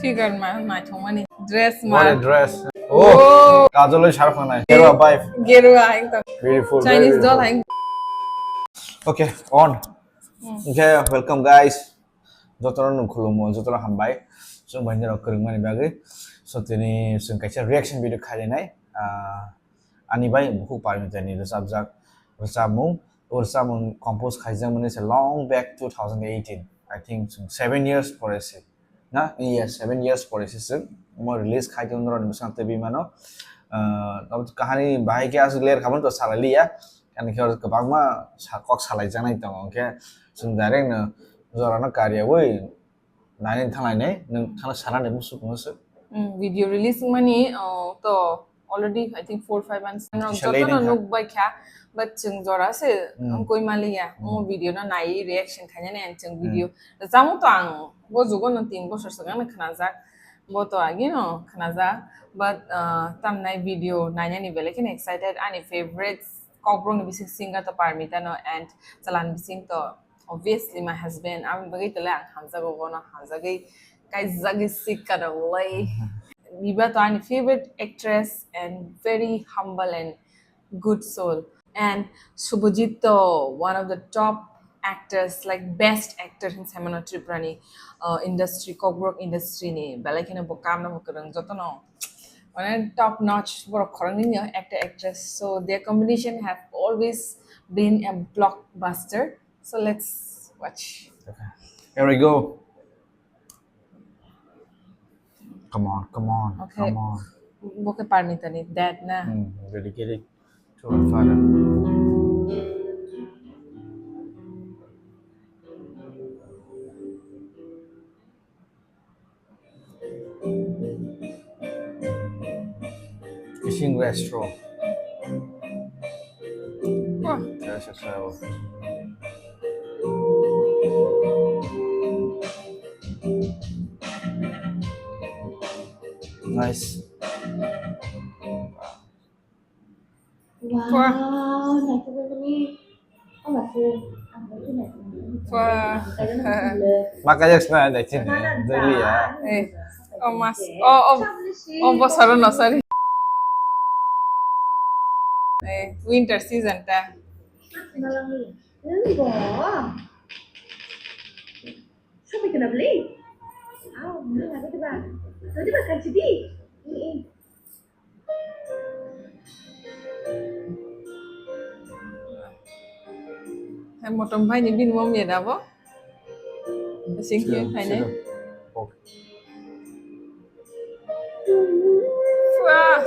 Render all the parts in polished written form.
Figure my thongmani dress What a ma. dress. Oh, kajol sharp nai. Gerwa wife. Gerwa ekdom. Beautiful. Chinese very doll beautiful. hang. Okay, on. Okay, welcome guys. Jotono nungkhulumo, jotono hambai. So banjaro kerengmani bagi. So tini sung kaisa reaction video khalinai. Ani bai buku Parmita ni subject Ursamung compose khaijang is a long back 2018. I think 7 years for a se. Na yes 7 years for a season. More release khaijang ron musante bimano. अब कहानी भाई के आस लेर खामन तो साला लिया kan kyo kebang ma kok salai janai tong ke sung direct na zorana karya woi nanin thanglai ne nung thana sara ne musuk musuk Video release money to already I think 4-5 months now jotono nuk bai kha but chung jora se koi maliya mo video na nai reaction khanya ne chung video jamu to ang bo jugo na 3 bosor sagang na khana jak bo to agi no khana jak but tam nai video nanya ni bele ken excited ani favorites Kokborok ni bising singer to Parmita no and Chalan bising to obviously my husband I'm bagi tele ang hamza go no hamza gai kai zagi sikka da lay Biba to ani favorite actress and very humble and good soul and Subhajit to one of the top actors like best actor in Samana Tripura ni industry Kokborok industry ni balakina bokam na mokarang jotono one top notch for a actor actress so their combination have always been a blockbuster so let's watch. Okay. Here we go. Come on Okay. come on Boke Parmita ni dad na dedicated to her father. Fishing restaurant. Wah, There's a travel. Nice. wah, Này cho tôi đi. Có mà thương. Ăn cái này. wah. Makanya sebenarnya ada sini daily ya. Oh mas, oh bos harun no sorry. Winter season ta. Malam ni. Enggak. Siapa kena beli? Mana ada tu bang? Tadi makan sedih. Hay một trong hai những viên mom gì đó bố. Xin hiến hay nhé. Wow.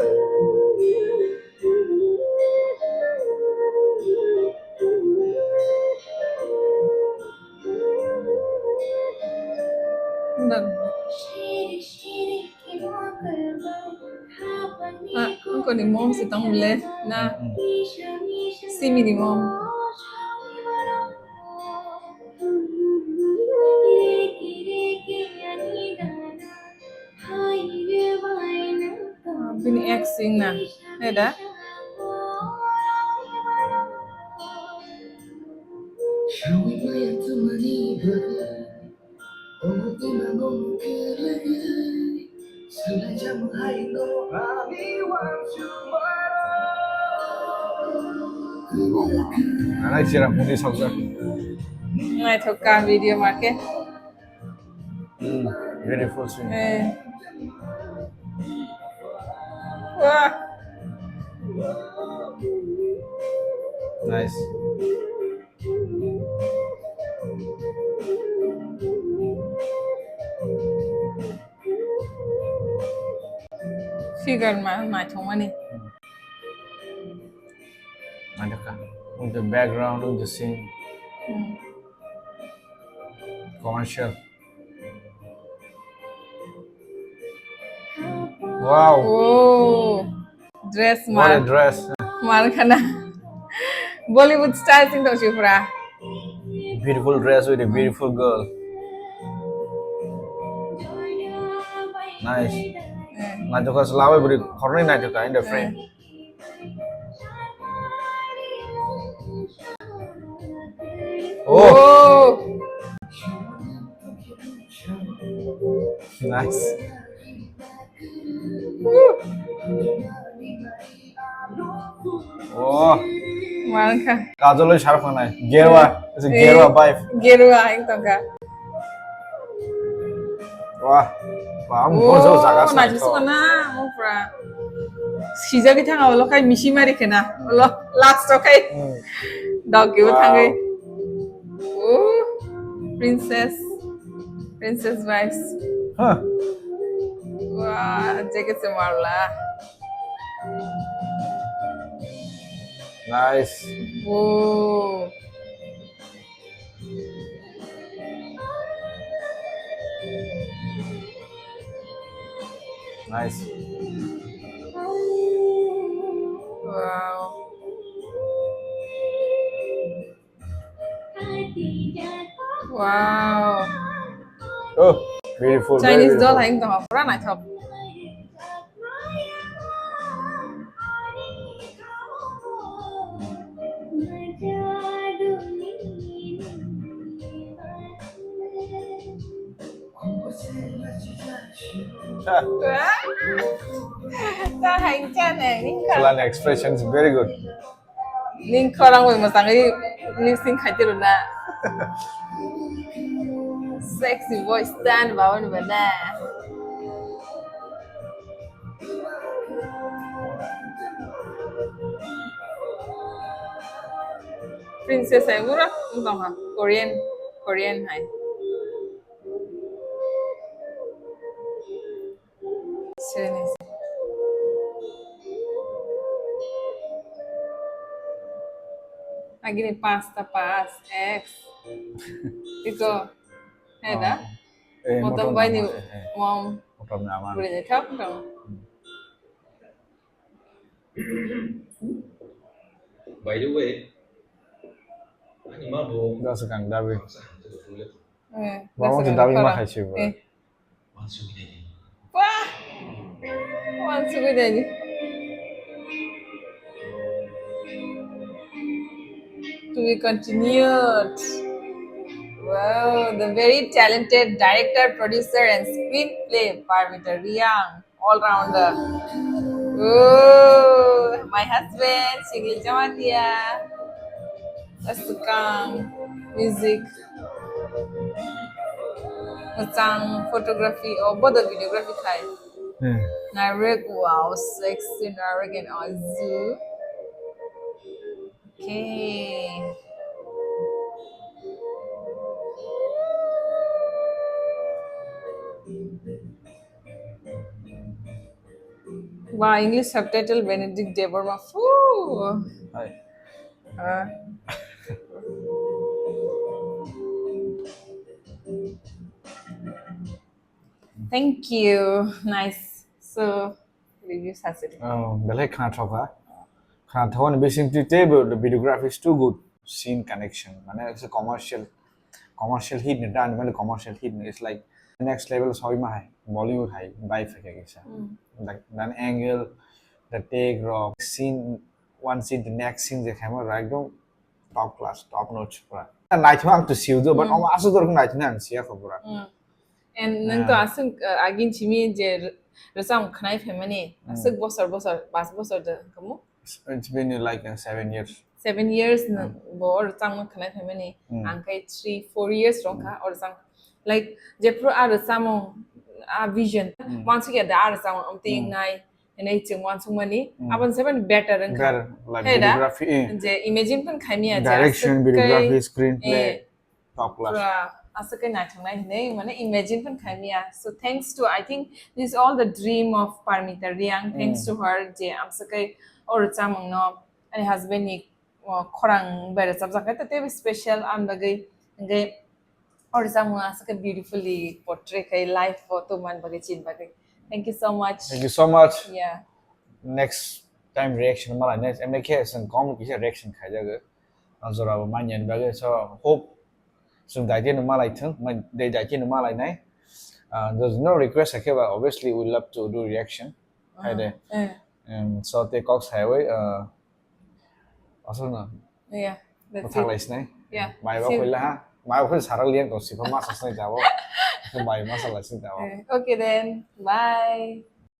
Đừng. Không còn những mom sẽ tông lên na. Si minimum. Bini acting na. Hay đó. Này chỉ là một đi sau rồi. Này thôi cả video market. Beautiful scene. Wah. Nice. Figure my thongmani. Adakah with the background of the scene. Commercial. Wow. Oh. Dress What a mar. dress. Mar khana. Bollywood style sing to Tripura. Beautiful dress with a beautiful girl. Nice. Najoka selawe beri korni najoka in the frame. Oh. Nice. Oh. Malka. Kajol is Shahrukh Khan hai. Gerwa. It's a Gerwa vibe. Gerwa ekdom ka. Wah. Wah, mojo jaga Oh, najis sa. kana mo pra. Sija ki thanga olo kai mishi mari kena. Olo last kai. Dog ki thanga. Oh, princess. Princess vibes. Huh. Wah, jaga se marla. Nice. Oh. Nice. Wow. Wow. Oh, beautiful. Very Chinese beautiful. doll hang tong pura na thop. Ta hang chan này ning ka. Kalan expression is very good. Ning korang mo masangi ning sing khaitir na. Sexy voice stand bawon bana. Princess hai pura tong ha Korean hai. Chinese. Agini pasta pas X. Iko. Hai da. Motom bai ni mom. Motom naman. Boleh thap dong. By the way, anh mà bố That's a kang dabi. Wah, dabi makai sih. masuk ini. Wah, masuk ke dalam. To be continued. Wow, the very talented director, producer, and screenplay Parmita Reang, all-rounder. Oh, my husband, Shingli Jamatia. That's the music. Macam photography or both the videography type. Narek, wow, sexy Narek and Azu. Okay. Wow, English subtitle Benedict Deborah. Woo! Hi. Thank you. Nice. So, reviews has it. Belai kena thok Kena thok ni basically table the videography is too good. Scene connection. Mana it's a commercial hit ni dan mana commercial hit ni it's like next level soy mah Bollywood high by fake kisa. Like dan angle, the take raw scene one scene the next scene the camera right dong top class top notch pura. Night hang to see do but asu dor night ni an siya pura. And nanti asing agin cimi je resam kenai family. Asik bosor bas bosor de kamu. It's been like 7 years. 7 years na bor resam kenai family. Angkai 3-4 years rongka or resam like je pro ada resam vision. Once you get the ada resam ting nai. And it's in one so many. Apan seven better and Better like videography. Je imagine pun kami aja. Direction, videography, screenplay, top class. Asakai natungai ne mana imagine pun kami ya. So thanks to I think this is all the dream of Parmita Reang. Thanks to her je amsakai or chamang no and husband ni korang better subject tapi special am bagai ngai or chamang asakai beautifully portray kai life photo man bagai chin bagai. Thank you so much. Thank you so much. Yeah. Next time reaction malah next em case and comment kisah reaction khai jaga. Answer apa manyan bagai so hope some đại tiên malah thung mình để đại tiên malah này. There's no request okay but obviously we love to do reaction. Hay đấy. So they có thể với also na. Yeah. That's Thằng it. này này. Yeah. Mai bao nhiêu là ha? Mai bao nhiêu sarang liang kau sih pemas asal jawab. Bye, masalah sih tahu. Okay then. Bye.